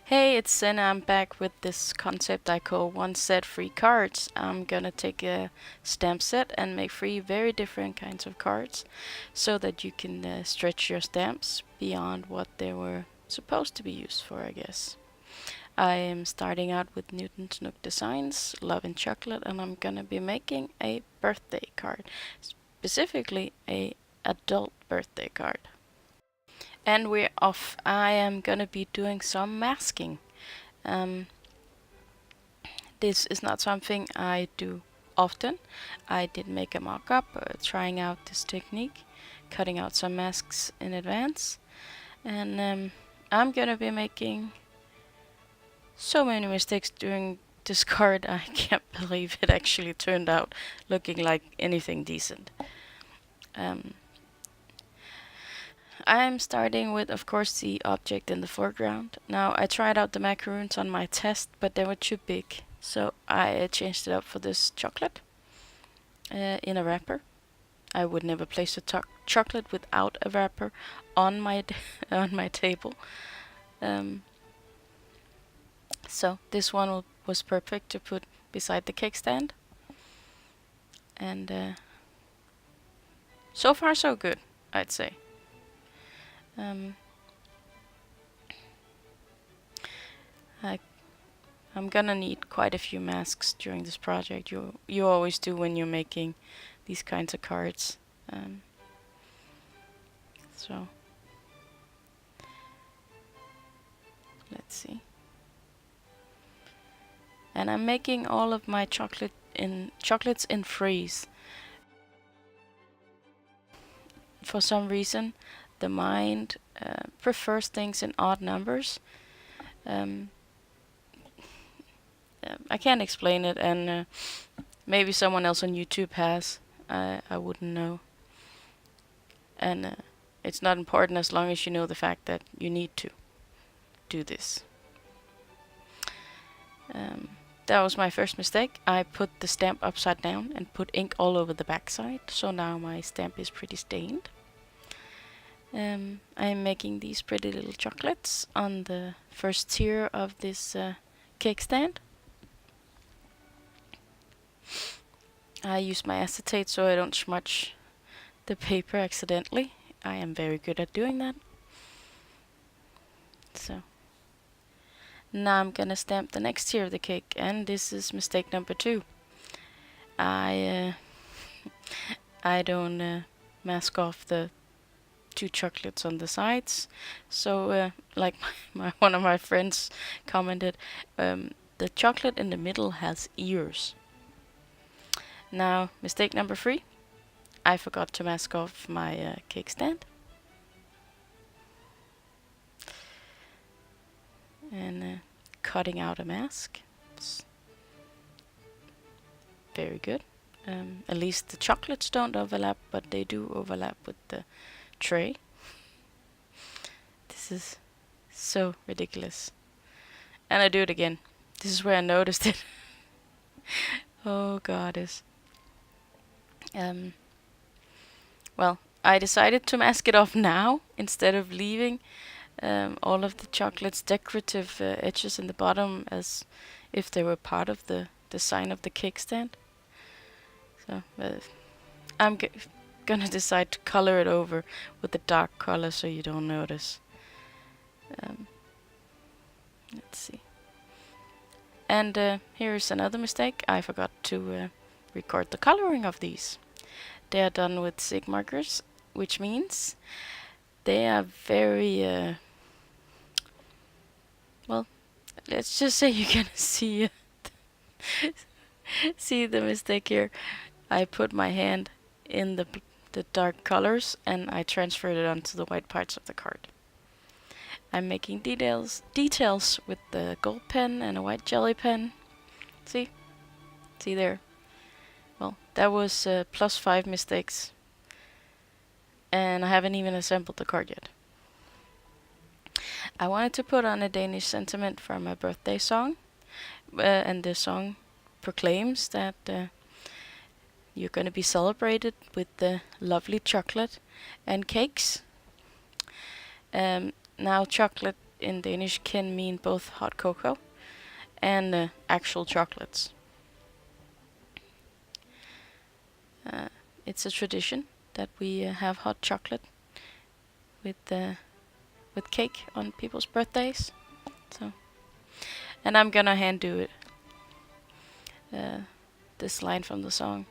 Hey, it's Senna. I'm back with this concept I call one set free cards. I'm gonna take a stamp set and make three very different kinds of cards so that you can stretch your stamps beyond what they were supposed to be used for, I guess. I am starting out with Newton's Nook Designs, Love and Chocolate, and I'm gonna be making a birthday card, specifically a adult birthday card. And we're off. I am gonna be doing some masking. Um, this is not something I do often. I did make a mock-up trying out this technique, cutting out some masks in advance. And I'm gonna be making so many mistakes during this card. I can't believe it actually turned out looking like anything decent. I'm starting with, of course, the object in the foreground. Now, I tried out the macaroons on my test, but they were too big, so I changed it up for this chocolate in a wrapper. I would never place a chocolate without a wrapper on my on my table. So this one was perfect to put beside the cake stand, and so far so good, I'd say. I'm gonna need quite a few masks during this project. You always do when you're making these kinds of cards. So let's see. And I'm making all of my chocolates in freeze. For some reason, the mind prefers things in odd numbers. I can't explain it, and maybe someone else on YouTube has. I wouldn't know. And it's not important as long as you know the fact that you need to do this. That was my first mistake. I put the stamp upside down and put ink all over the backside, so now my stamp is pretty stained. I'm making these pretty little chocolates on the first tier of this cake stand. I use my acetate so I don't smudge the paper accidentally. I am very good at doing that. So now I'm gonna stamp the next tier of the cake, and this is mistake number 2. I don't mask off the 2 chocolates on the sides. So like one of my friends commented, the chocolate in the middle has ears. Now, mistake number 3. I forgot to mask off my cake stand. And cutting out a mask. It's very good. At least the chocolates don't overlap, but they do overlap with the tray. This is so ridiculous. And I do it again. This is where I noticed it. Oh, goddess. Well, I decided to mask it off now instead of leaving all of the chocolate's decorative edges in the bottom as if they were part of the design of the cake stand. So I'm gonna decide to color it over with a dark color so you don't notice. Let's see. And here's another mistake. I forgot to record the coloring of these. They are done with SIG markers, which means they are very well, let's just say you can see see the mistake here. I put my hand in the dark colors and I transferred it onto the white parts of the card. I'm making details with the gold pen and a white jelly pen. See there. Well, that was +5 mistakes, and I haven't even assembled the card yet. I wanted to put on a Danish sentiment from a birthday song, and the song proclaims that you're going to be celebrated with the lovely chocolate and cakes. Now chocolate in Danish can mean both hot cocoa and actual chocolates. It's a tradition that we have hot chocolate with cake on people's birthdays. So, and I'm gonna hand do it. This line from the song.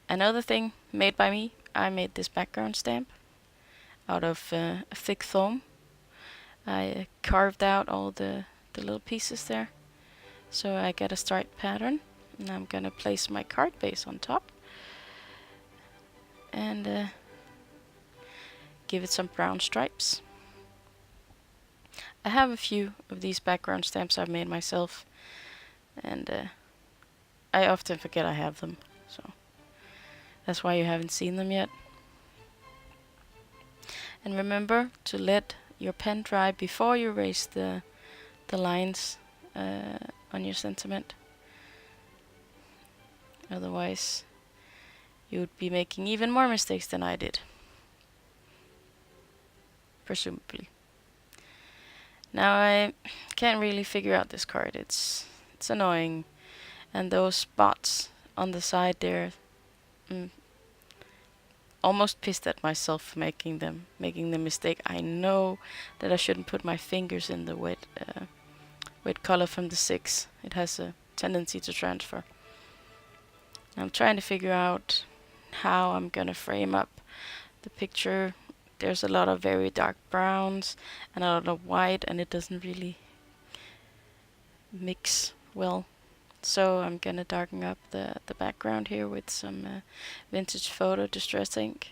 Another thing made by me, I made this background stamp out of a thick foam. I carved out all the little pieces there, so I get a striped pattern, and I'm gonna place my card base on top and give it some brown stripes. I have a few of these background stamps I've made myself, and I often forget I have them, so that's why you haven't seen them yet. And remember to let your pen dry before you erase the lines on your sentiment. Otherwise, you would be making even more mistakes than I did. Presumably. Now I can't really figure out this card. It's annoying, and those spots on the side there, almost pissed at myself for making the mistake. I know that I shouldn't put my fingers in the wet color from the 6. It has a tendency to transfer. I'm trying to figure out how I'm gonna frame up the picture. There's a lot of very dark browns and a lot of white, and it doesn't really mix well. So I'm gonna darken up the background here with some vintage photo distress ink.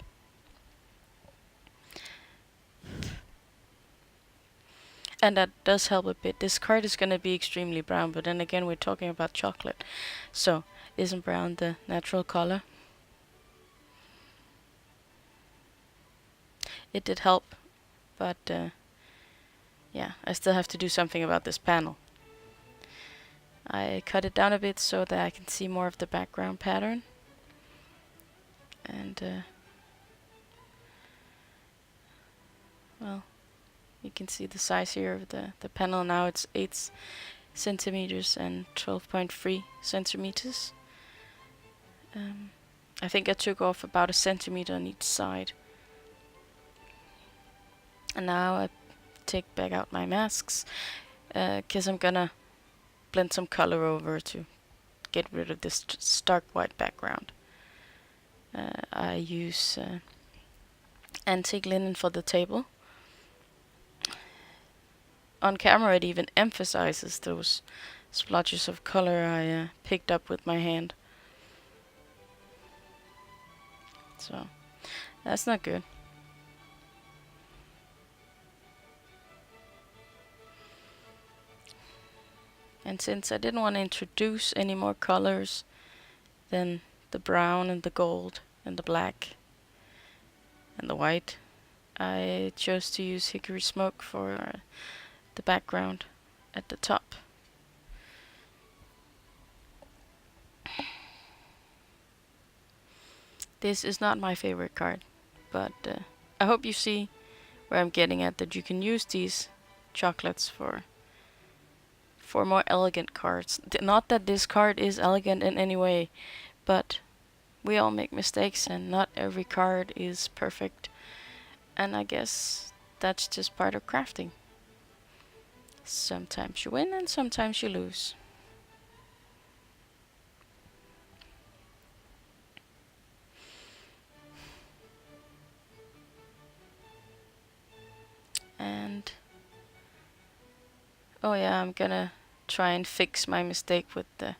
And that does help a bit. This card is gonna be extremely brown, but then again we're talking about chocolate. So isn't brown the natural color? It did help, but yeah, I still have to do something about this panel. I cut it down a bit so that I can see more of the background pattern. And well, you can see the size here of the panel now. It's 8 centimeters and 12.3 centimeters. I think I took off about 1 centimeter on each side. And now I take back out my masks, because I'm gonna blend some color over to get rid of this stark white background. I use antique linen for the table. On camera it even emphasizes those splotches of color I picked up with my hand. So that's not good. And since I didn't want to introduce any more colors than the brown and the gold and the black and the white, I chose to use Hickory Smoke for the background at the top. This is not my favorite card, but I hope you see where I'm getting at, that you can use these chocolates for more elegant cards. Not that this card is elegant in any way, but we all make mistakes and not every card is perfect. And I guess that's just part of crafting. Sometimes you win and sometimes you lose. And oh yeah, I'm gonna try and fix my mistake with the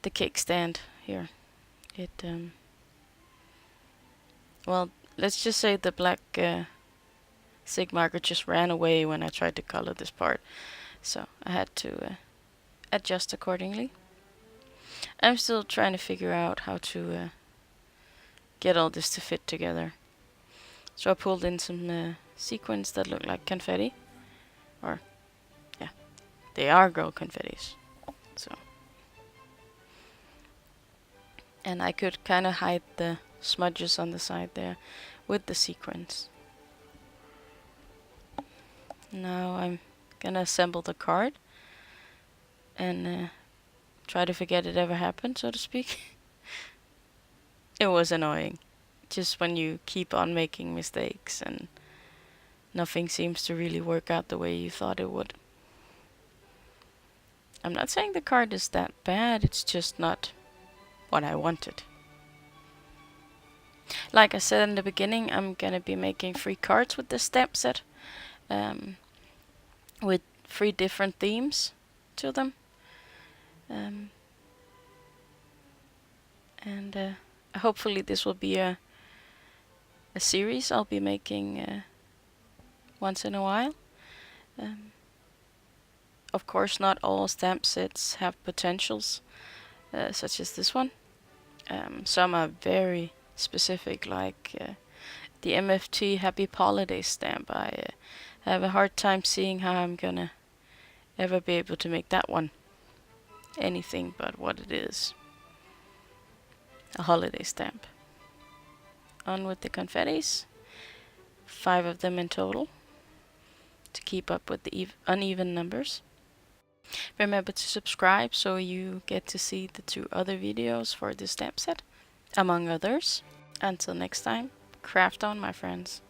cake stand here. It well, let's just say the black Sig marker just ran away when I tried to color this part, so I had to adjust accordingly. I'm still trying to figure out how to get all this to fit together. So I pulled in some sequins that look like confetti, or yeah, they are gold confettis. So, and I could kind of hide the smudges on the side there with the sequins. Now I'm gonna assemble the card and try to forget it ever happened, so to speak. It was annoying. Just when you keep on making mistakes and nothing seems to really work out the way you thought it would. I'm not saying the card is that bad, it's just not what I wanted. Like I said in the beginning, I'm gonna be making 3 cards with this stamp set, with 3 different themes to them. And hopefully this will be a series I'll be making once in a while. Of course, not all stamp sets have potentials, such as this one. Some are very specific, like the MFT Happy Holiday stamp. I have a hard time seeing how I'm gonna ever be able to make that one anything but what it is. A holiday stamp. On with the confettis. 5 of them in total, to keep up with the uneven numbers. Remember to subscribe so you get to see the 2 other videos for this stamp set, among others. Until next time, craft on, my friends.